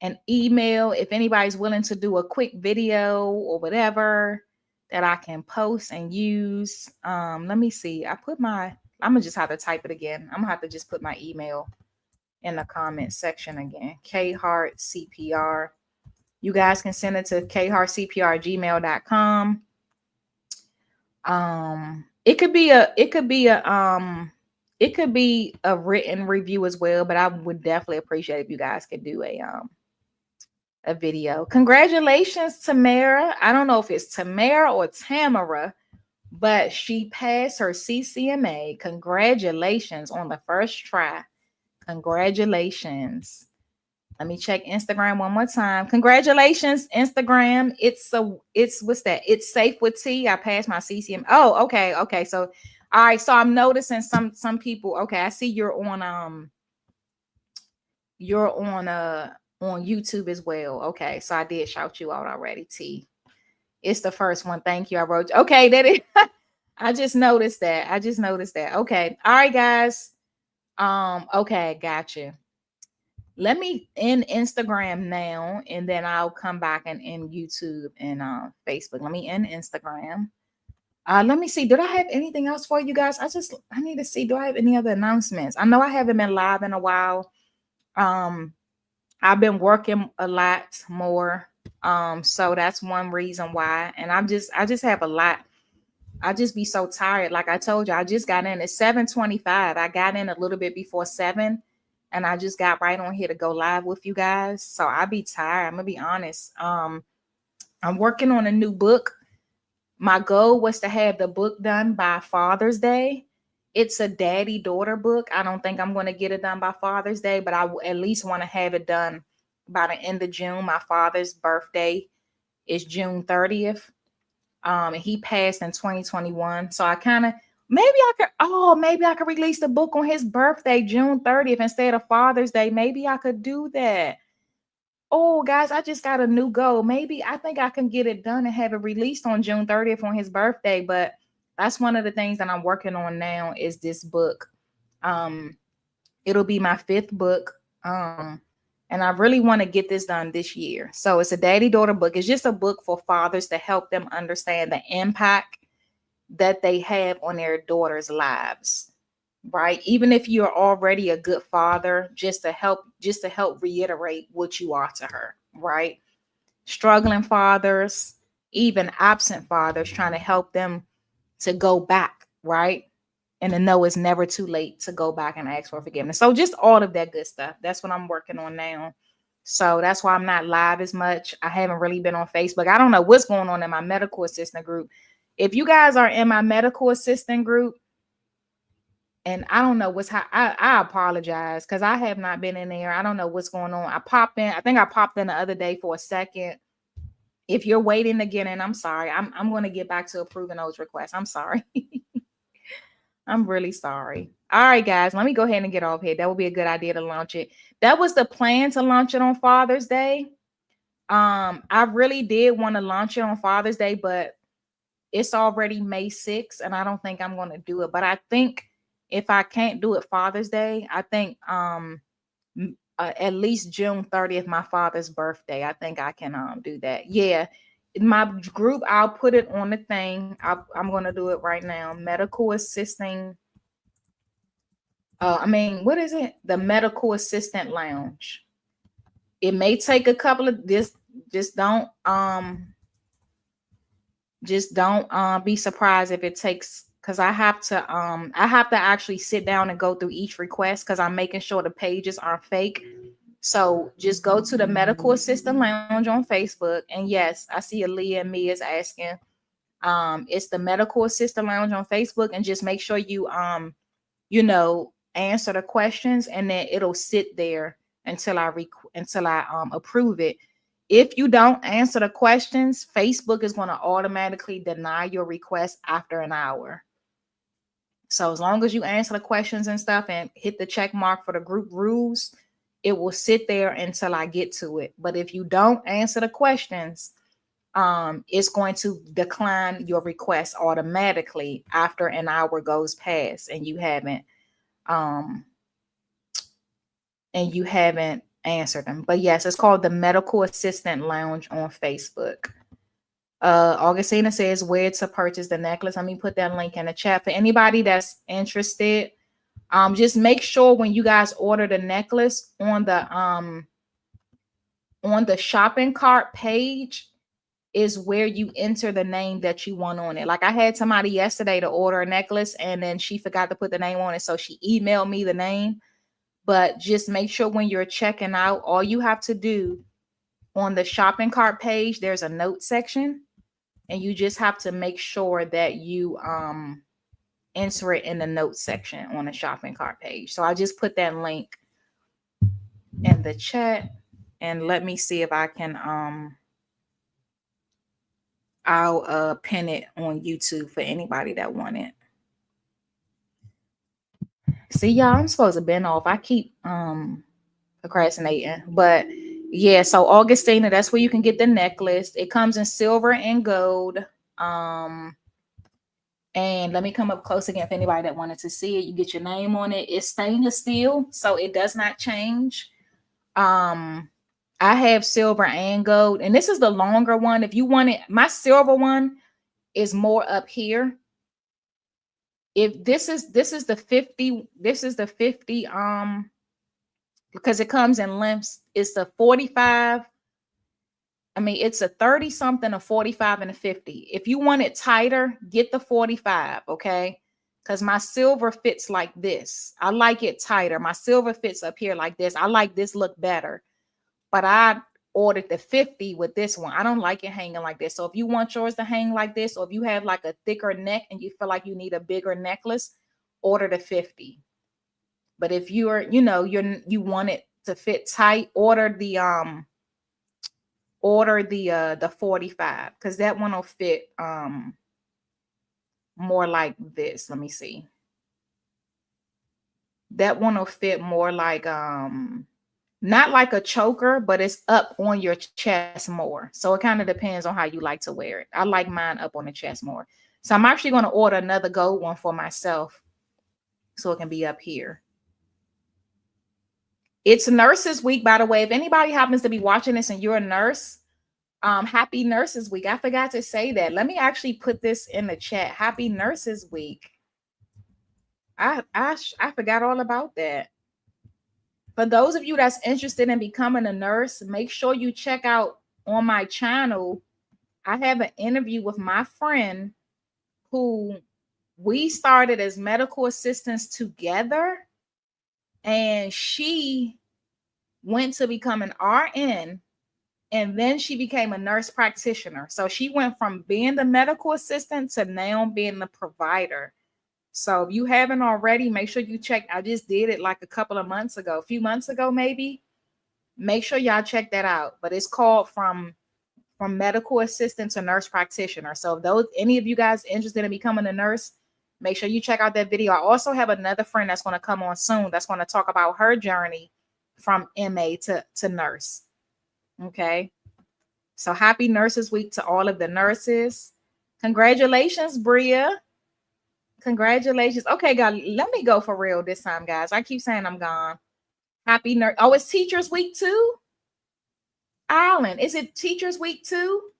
an email, if anybody's willing to do a quick video or whatever that I can post and use. Let me see. I'm gonna just have to type it again. I'm gonna have to just put my email in the comment section again. khartcpr. You guys can send it to khartcpr@gmail.com. It could be a written review as well, but I would definitely appreciate if you guys could do a video. Congratulations, Tamara. I don't know if it's Tamara or Tamara, but she passed her CCMA. Congratulations on the first try. Congratulations. Let me check Instagram one more time. Congratulations, Instagram. It's what's that? It's safe with T. I passed my CCM. Oh, okay, okay. So, all right. So I'm noticing some people. Okay, I see you're on on YouTube as well. Okay, so I did shout you out already. T. It's the first one. Thank you. I wrote. Okay, that is. I just noticed that. Okay. All right, guys. Okay, gotcha. Let me end Instagram now, and then I'll come back and end YouTube and Facebook. Let me end Instagram. Let me see. Did I have anything else for you guys? I need to see. Do I have any other announcements? I know I haven't been live in a while. I've been working a lot more. So that's one reason why. And I just have a lot. I just be so tired. Like I told you, I just got in at 7:25. I got in a little bit before 7, and I just got right on here to go live with you guys. So I be tired. I'm gonna be honest. I'm working on a new book. My goal was to have the book done by Father's Day. It's a daddy-daughter book. I don't think I'm going to get it done by Father's Day, but I at least want to have it done by the end of June. My father's birthday is June 30th. And he passed in 2021. So I kind of maybe I could release the book on his birthday, June 30th, instead of Father's Day. Maybe I could do that. Oh, guys, I just got a new goal. Maybe I think I can get it done and have it released on June 30th on his birthday. But that's one of the things that I'm working on now is this book. It'll be my 5th book. And I really want to get this done this year. So it's a daddy-daughter book. It's just a book for fathers to help them understand the impact that they have on their daughters' lives. Right? Even if you're already a good father, just to help reiterate what you are to her, right? Struggling fathers, even absent fathers, trying to help them to go back, right? And to know it's never too late to go back and ask for forgiveness. So just all of that good stuff. That's what I'm working on now. So that's why I'm not live as much. I haven't really been on Facebook. I don't know what's going on in my medical assistant group. If you guys are in my medical assistant group, and I don't know I apologize because I have not been in there. I don't know what's going on. I think I popped in the other day for a second. If you're waiting to get in, I'm sorry. I'm going to get back to approving those requests. I'm sorry. I'm really sorry. All right, guys, let me go ahead and get off here. That would be a good idea to launch it. That was the plan to launch it on Father's Day. I really did want to launch it on Father's Day, but it's already May 6th, and I don't think I'm going to do it. But I think if I can't do it Father's Day, I think at least June 30th, my father's birthday. I think I can do that. Yeah. My group, I'll put it on the thing. I'm going to do it right now. Medical assisting. What is it? The Medical Assistant Lounge. It may take a couple of this. Just don't be surprised if it takes, because I have to actually sit down and go through each request because I'm making sure the pages aren't fake. So just go to the Medical Assistant Lounge on Facebook. And yes, I see Aaliyah and me is asking. It's the Medical Assistant Lounge on Facebook, and just make sure you answer the questions, and then it'll sit there until I approve it. If you don't answer the questions, Facebook is going to automatically deny your request after an hour. So as long as you answer the questions and stuff and hit the check mark for the group rules, it will sit there until I get to it. But if you don't answer the questions, it's going to decline your request automatically after an hour goes past and you haven't um, and you haven't answered them. But yes, it's called the Medical Assistant Lounge on Facebook. Augustina says where to purchase the necklace. Let me put that link in the chat for anybody that's interested. Just make sure when you guys order the necklace on the shopping cart page is where you enter the name that you want on it. Like I had somebody yesterday to order a necklace and then she forgot to put the name on it. So she emailed me the name. But just make sure when you're checking out, all you have to do on the shopping cart page, there's a note section. And you just have to make sure that you enter it in the notes section on the shopping cart page. So I just put that link in the chat, and let me see if I can I'll pin it on YouTube for anybody that want it. See, y'all, I'm supposed to been off. I keep procrastinating, but yeah. So Augustina, that's where you can get the necklace. It comes in silver and gold. And let me come up close again for anybody that wanted to see it. You get your name on it. It's stainless steel, so it does not change. I have silver and gold, and this is the longer one. If you want it, my silver one is more up here. If this is the 50, this is the 50, because it comes in lengths. It's the 45. I mean, it's a 30 something, a 45, and a 50. If you want it tighter, get the 45, okay? Because my silver fits like this. I like it tighter. My silver fits up here like this. I like this look better. But I ordered the 50 with this one. I don't like it hanging like this. So if you want yours to hang like this, or if you have like a thicker neck and you feel like you need a bigger necklace, order the 50. But if you're, you want it to fit tight, order the 45, because that one will fit more like this. Let me see. That one will fit more like not like a choker, but it's up on your chest more. So it kind of depends on how you like to wear it. I like mine up on the chest more. So I'm actually going to order another gold one for myself so it can be up here. It's Nurses Week, by the way. If anybody happens to be watching this and you're a nurse, happy Nurses Week. I forgot to say that. Let me actually put this in the chat. Happy Nurses Week. I forgot all about that. For those of you that's interested in becoming a nurse, make sure you check out on my channel. I have an interview with my friend who we started as medical assistants together, and she went to become an RN, and then she became a nurse practitioner. So she went from being the medical assistant to now being the provider. So if you haven't already, make sure you check. I just did it like a couple of months ago, a few months ago, maybe. Make sure y'all check that out. But it's called from medical assistant to nurse practitioner. So if any of you guys interested in becoming a nurse, make sure you check out that video. I also have another friend that's going to come on soon that's going to talk about her journey from MA to nurse. Okay. So happy Nurses Week to all of the nurses. Congratulations, Bria. Congratulations. Okay, guys, let me go for real this time, guys. I keep saying I'm gone. Happy nurse. Oh, it's Teachers Week too? Alan, is it Teachers Week too?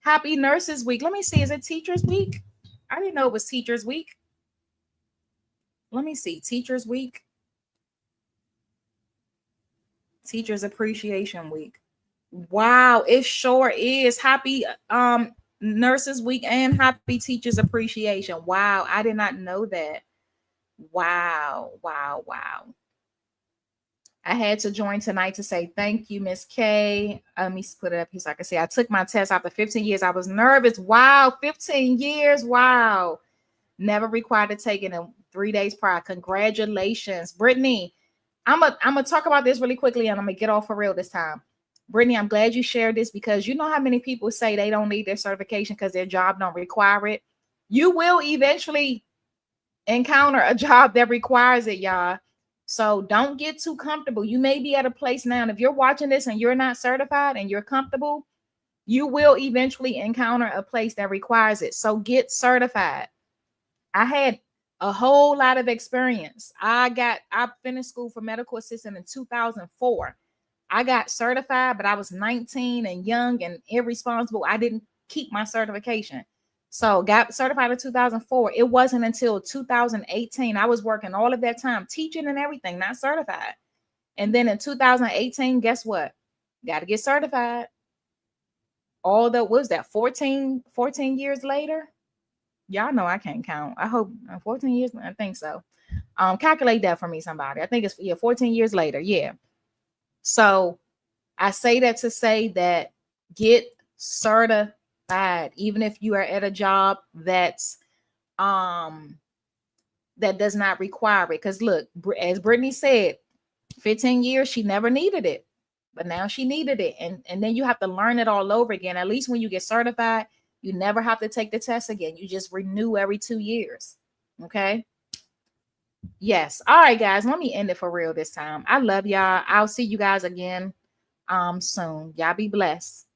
Happy Nurses Week. Let me see. Is it Teachers Week? I didn't know it was Teachers Week. Let me see. Teachers Week. Teachers Appreciation Week. Wow, it sure is. Happy Nurses Week and happy Teachers Appreciation. Wow, I did not know that. Wow. I had to join tonight to say thank you, Miss K. Let me put it up here so I can say I took my test after 15 years. I was nervous. Wow, 15 years. Wow. Never required to take it in 3 days prior. Congratulations, Brittany. I'm gonna talk about this really quickly and I'm gonna get off for real this time. Brittany, I'm glad you shared this because you know how many people say they don't need their certification because their job don't require it. You will eventually encounter a job that requires it, y'all. So don't get too comfortable. You may be at a place now, and if you're watching this and you're not certified and you're comfortable, you will eventually encounter a place that requires it. So get certified. I had a whole lot of experience. I finished school for medical assistant in 2004. I got certified, but I was 19 and young and irresponsible. I didn't keep my certification. So got certified in 2004. It wasn't until 2018. I was working all of that time teaching and everything, not certified. And then in 2018, guess what? Got to get certified. All the, what was that, 14 years later? Y'all know I can't count. I hope 14 years. I think so. Calculate that for me, somebody. I think it's 14 years later. Yeah. So I say that to say that get certified, even if you are at a job that's that does not require it. Because look, as Brittany said, 15 years she never needed it, but now she needed it, and then you have to learn it all over again. At least when you get certified, you never have to take the test again. You just renew every 2 years. Okay. Yes. All right, guys, let me end it for real this time. I love y'all. I'll see you guys again soon. Y'all be blessed.